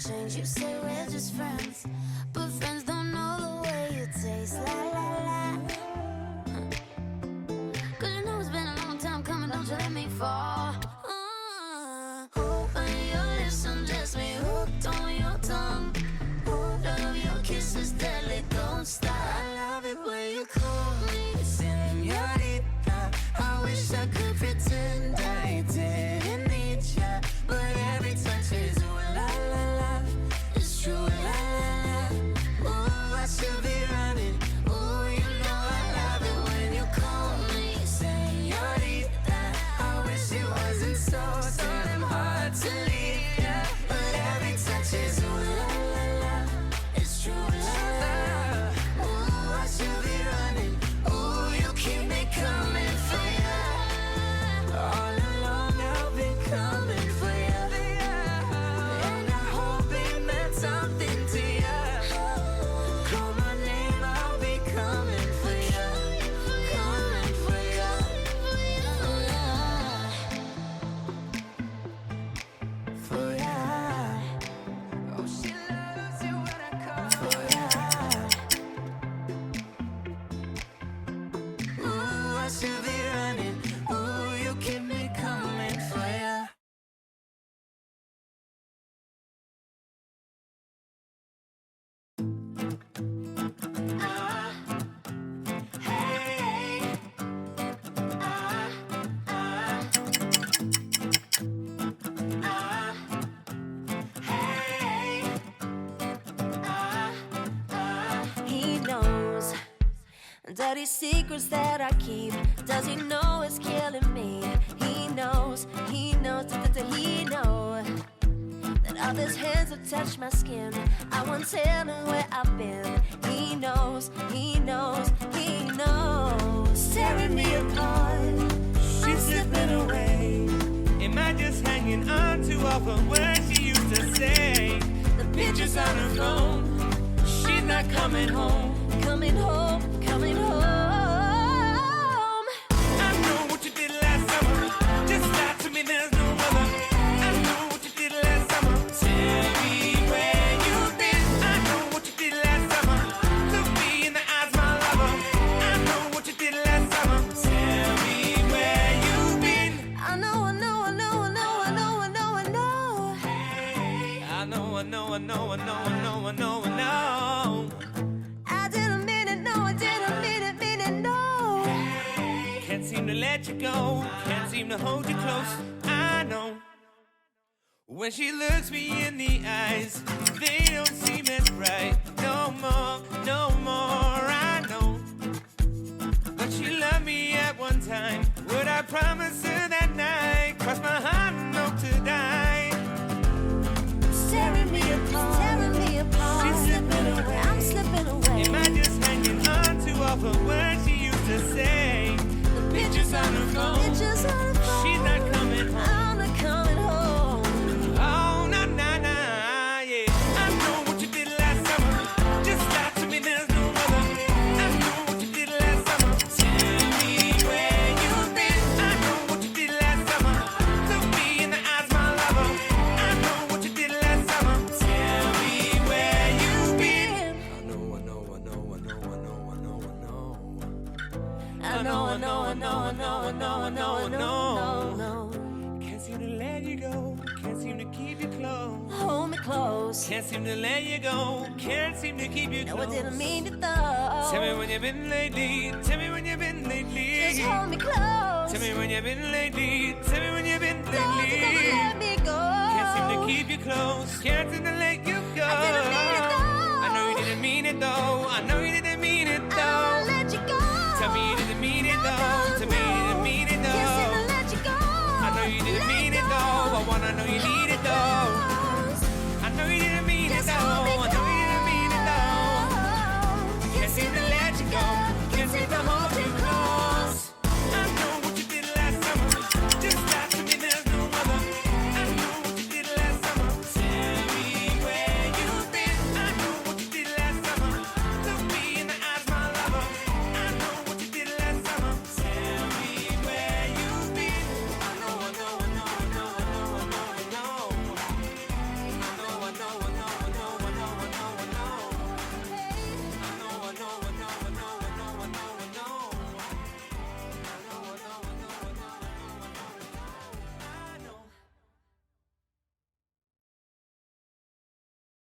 change. You say we're just friends, but friends don't know the way you taste. La la la. Cause you know it's been a long time coming, don't you let me fall. Open your lips and just me hooked on your tongue. Love your kisses deadly, don't stop. I love it when you call me señorita. I wish I could pretend I didn't need ya, but every touch is ooh la la la. It's true, la la la. Ooh, I should be running. Ooh, you know I love it when you call me señorita. I wish it wasn't so damn hard to leave ya, but every touch is ooh la la la. It's true, la la la. Ooh, I should be running. Ooh, you keep me coming for ya. All along I've been coming for ya, and I hope it meant something to ya. Call my name, I'll be coming for ya, coming for ya, for ya. Oh, she loves it when I call for ya. Ooh, I should be running. Ooh, you keep me coming for ya. Hey, hey, he knows dirty secrets that I keep. Does he know it's killing me? He knows that he knows that all his hands have touched my skin. I won't tell him where I've been. He knows, tearing me apart. She's slipping away. Am I just hanging on to all the words she used to say? The pictures on her phone. She's not coming home. Coming home. I know what you did last summer. Just lie to me, there's no other. I know what you did last summer. Tell me where you've been. I know what you did last summer. Look me in the eyes, my lover. I know what you did last summer. Tell me where you've been. I know. I know. I didn't mean it, no, I didn't mean it, no. Can't seem to let you go. Can't seem to hold you close. I know. When she looks me in the eyes, they don't seem as bright. No more, I know. But she loved me at one time. Would I promise her that night? Cross my heart and hope to die. Tearing me apart. She's slipping away. I'm slipping away. Am I just hanging on to all the words she used to say? The pictures on her phone. She's not coming home. I'm not coming home. Oh, nah, yeah. I know what you did last summer. Just lie to me, there's no other. I know what you did last summer. Tell me where you've been. I know what you did last summer. Look me in the eyes, my lover. I know what you did last summer. Tell me where you've been. I know. Can't seem to let you go. Can't seem to keep you close. Hold me close. Can't seem to let you go. Can't seem to keep you No, close. I didn't mean it though. Tell me when you've been lately. Tell me when you've been lately. Just hold me close. Tell me when you've been lately. Tell me when you've been Don't lately. let me go. Can't seem to keep you close. Can't seem to